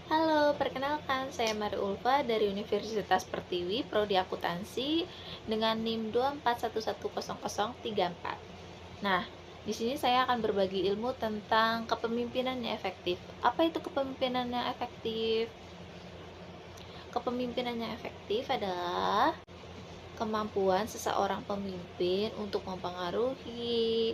Halo, perkenalkan saya Mari Ulfa dari Universitas Pertiwi, Prodi Akuntansi dengan NIM 241100034. Nah, di sini saya akan berbagi ilmu tentang kepemimpinan yang efektif. Apa itu kepemimpinan yang efektif? Kepemimpinan yang efektif adalah kemampuan seseorang pemimpin untuk mempengaruhi,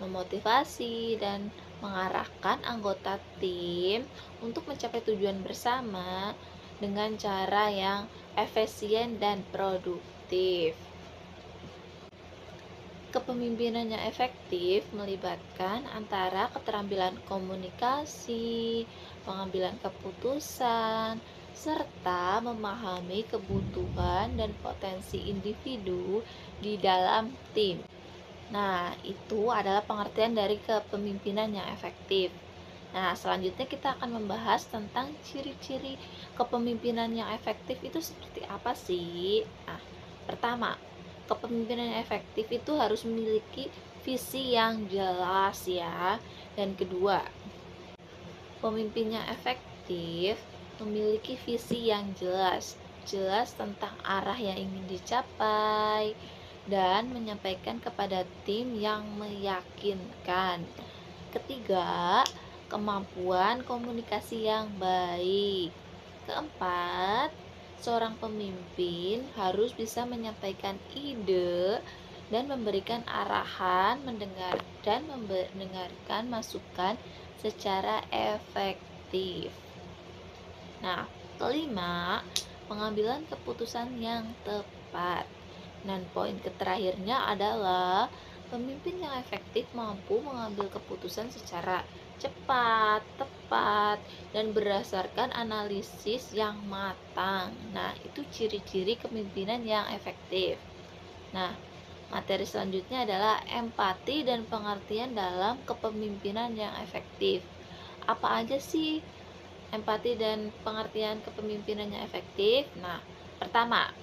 memotivasi, dan mengarahkan anggota tim untuk mencapai tujuan bersama dengan cara yang efisien dan produktif. Kepemimpinan yang efektif melibatkan antara keterampilan komunikasi, pengambilan keputusan, serta memahami kebutuhan dan potensi individu di dalam tim. Nah, itu adalah pengertian dari kepemimpinan yang efektif. Nah, selanjutnya kita akan membahas tentang ciri-ciri kepemimpinan yang efektif itu seperti apa sih? Nah, pertama, kepemimpinan yang efektif itu harus memiliki visi yang jelas ya. Dan kedua, pemimpin yang efektif memiliki visi yang jelas tentang arah yang ingin dicapai dan menyampaikan kepada tim yang meyakinkan. Ketiga, kemampuan komunikasi yang baik. Keempat, seorang pemimpin harus bisa menyampaikan ide dan memberikan arahan, mendengarkan masukan secara efektif. Nah, kelima, pengambilan keputusan yang tepat. Dan poin terakhirnya adalah pemimpin yang efektif mampu mengambil keputusan secara cepat, tepat, dan berdasarkan analisis yang matang. Nah, itu ciri-ciri kepemimpinan yang efektif. Nah, materi selanjutnya adalah empati dan pengertian dalam kepemimpinan yang efektif. Apa aja sih empati dan pengertian kepemimpinan yang efektif? Nah, pertama,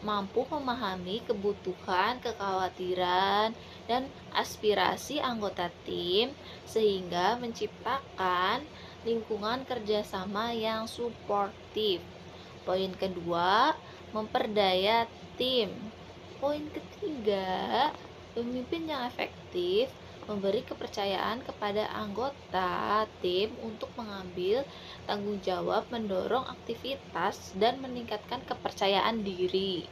mampu memahami kebutuhan, kekhawatiran, dan aspirasi anggota tim sehingga menciptakan lingkungan kerjasama yang suportif. Poin kedua, memperdaya tim. Poin ketiga, pemimpin yang efektif memberi kepercayaan kepada anggota tim untuk mengambil tanggung jawab, mendorong aktivitas, dan meningkatkan kepercayaan diri.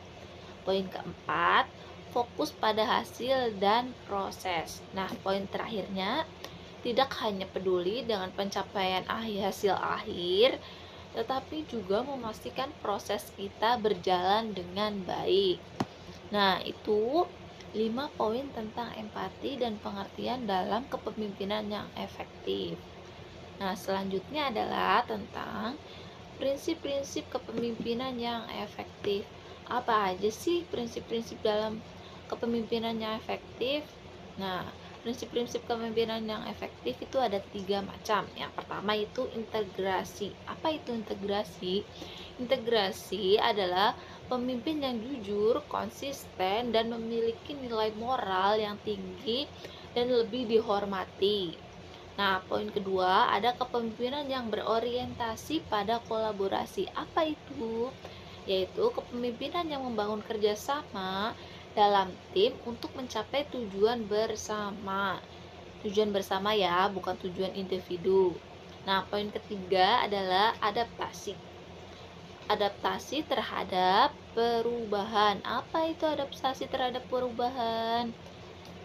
Poin keempat, fokus pada hasil dan proses. Nah, poin terakhirnya, tidak hanya peduli dengan pencapaian hasil akhir, tetapi juga memastikan proses kita berjalan dengan baik. Nah, itu 5 poin tentang empati dan pengertian dalam kepemimpinan yang efektif. Nah, selanjutnya adalah tentang prinsip-prinsip kepemimpinan yang efektif. Apa aja sih prinsip-prinsip dalam kepemimpinan yang efektif? Nah, prinsip-prinsip kepemimpinan yang efektif itu ada 3 macam. Yang pertama itu integrasi. Apa itu integrasi? Integrasi adalah pemimpin yang jujur, konsisten, dan memiliki nilai moral yang tinggi dan lebih dihormati. Nah, poin kedua, ada kepemimpinan yang berorientasi pada kolaborasi. Apa itu? Yaitu kepemimpinan yang membangun kerjasama dalam tim untuk mencapai tujuan bersama. Tujuan bersama ya, bukan tujuan individu. Nah, poin ketiga adalah adaptasi. Adaptasi terhadap perubahan. Apa itu adaptasi terhadap perubahan?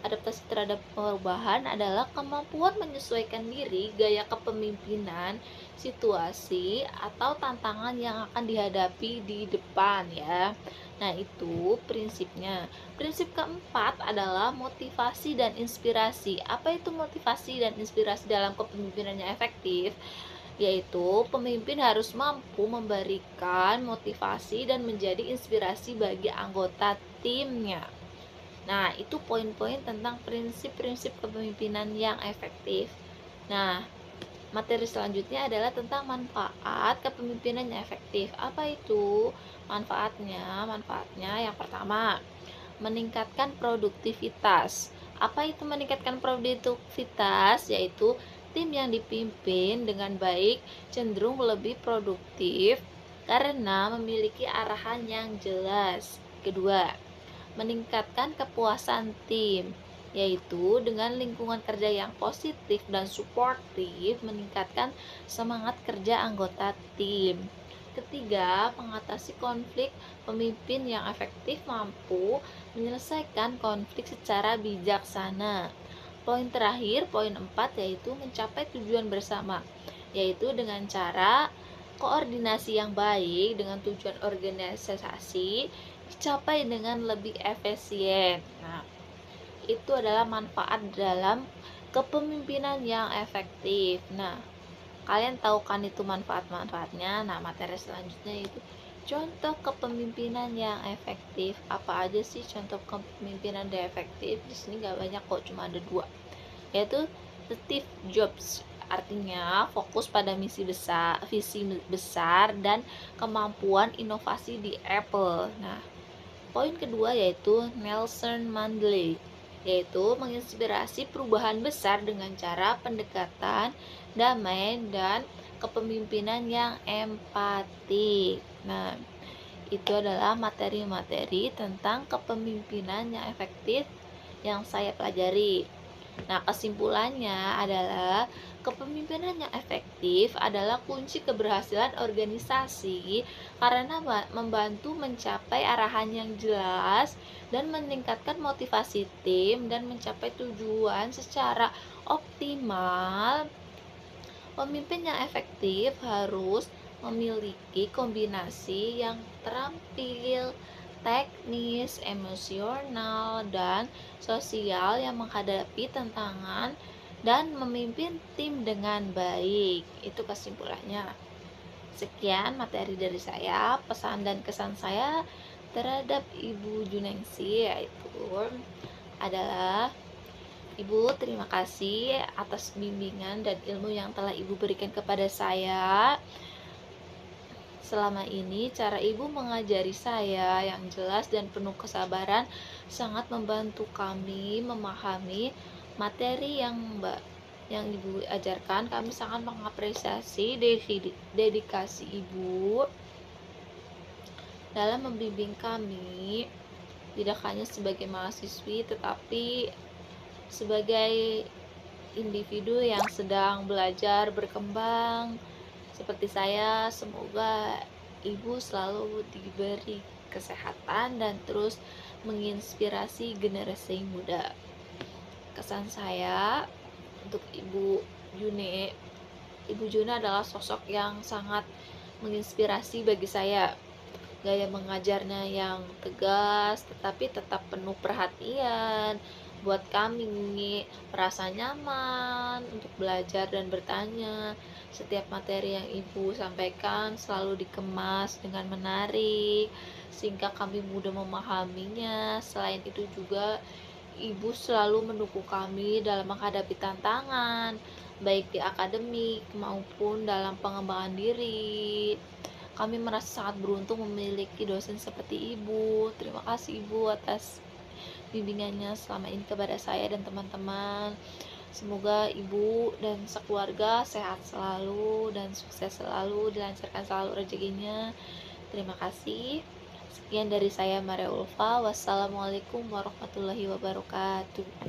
Adaptasi terhadap perubahan adalah kemampuan menyesuaikan diri, gaya kepemimpinan, situasi, atau tantangan yang akan dihadapi di depan ya. Nah, itu prinsipnya. Prinsip keempat adalah motivasi dan inspirasi. Apa itu motivasi dan inspirasi dalam kepemimpinan yang efektif? Yaitu pemimpin harus mampu memberikan motivasi dan menjadi inspirasi bagi anggota timnya. Nah, itu poin-poin tentang prinsip-prinsip kepemimpinan yang efektif. Nah, materi selanjutnya adalah tentang manfaat kepemimpinan yang efektif. Apa itu manfaatnya? Manfaatnya yang pertama, meningkatkan produktivitas. Apa itu meningkatkan produktivitas? Yaitu Tim yang dipimpin dengan baik cenderung lebih produktif karena memiliki arahan yang jelas. Kedua, meningkatkan kepuasan tim, yaitu dengan lingkungan kerja yang positif dan suportif meningkatkan semangat kerja anggota tim. Ketiga, mengatasi konflik. Pemimpin yang efektif mampu menyelesaikan konflik secara bijaksana. Poin terakhir, poin 4, yaitu mencapai tujuan bersama, yaitu dengan cara koordinasi yang baik dengan tujuan organisasi dicapai dengan lebih efisien. Nah, itu adalah manfaat dalam kepemimpinan yang efektif. Nah, kalian tahu kan itu manfaat-manfaatnya. Nah, materi selanjutnya itu contoh kepemimpinan yang efektif. Apa aja sih contoh kepemimpinan yang efektif? Di sini nggak banyak kok, cuma ada 2, yaitu Steve Jobs, artinya fokus pada visi besar dan kemampuan inovasi di Apple. Nah, poin kedua yaitu Nelson Mandela, yaitu menginspirasi perubahan besar dengan cara pendekatan damai dan kepemimpinan yang empatik. Nah, itu adalah materi-materi tentang kepemimpinan yang efektif yang saya pelajari. Nah, kesimpulannya adalah kepemimpinan yang efektif adalah kunci keberhasilan organisasi karena membantu mencapai arahan yang jelas dan meningkatkan motivasi tim dan mencapai tujuan secara optimal. Pemimpin yang efektif harus memiliki kombinasi yang terampil, teknis, emosional, dan sosial yang menghadapi tantangan dan memimpin tim dengan baik. Itu kesimpulannya. Sekian materi dari saya, pesan dan kesan saya terhadap Ibu Juningsi yaitu adalah: Ibu, terima kasih atas bimbingan dan ilmu yang telah Ibu berikan kepada saya. Selama ini, cara Ibu mengajari saya yang jelas dan penuh kesabaran sangat membantu kami memahami materi yang Ibu ajarkan. Kami sangat mengapresiasi dedikasi Ibu dalam membimbing kami, tidak hanya sebagai mahasiswi, tetapi sebagai individu yang sedang belajar berkembang seperti saya. Semoga Ibu selalu diberi kesehatan dan terus menginspirasi generasi muda. Kesan saya untuk Ibu June. Ibu June adalah sosok yang sangat menginspirasi bagi saya. Gaya mengajarnya yang tegas tetapi tetap penuh perhatian buat kami merasa nyaman untuk belajar dan bertanya. Setiap materi yang Ibu sampaikan selalu dikemas dengan menarik sehingga kami mudah memahaminya. Selain itu juga Ibu selalu mendukung kami dalam menghadapi tantangan baik di akademik maupun dalam pengembangan diri. Kami merasa sangat beruntung memiliki dosen seperti Ibu. Terima kasih Ibu atas bimbingannya selama ini kepada saya dan teman-teman. Semoga Ibu dan sekeluarga sehat selalu dan sukses selalu, dilancarkan selalu rezekinya. Terima kasih. Sekian dari saya, Maria Ulfa. Wassalamualaikum warahmatullahi wabarakatuh.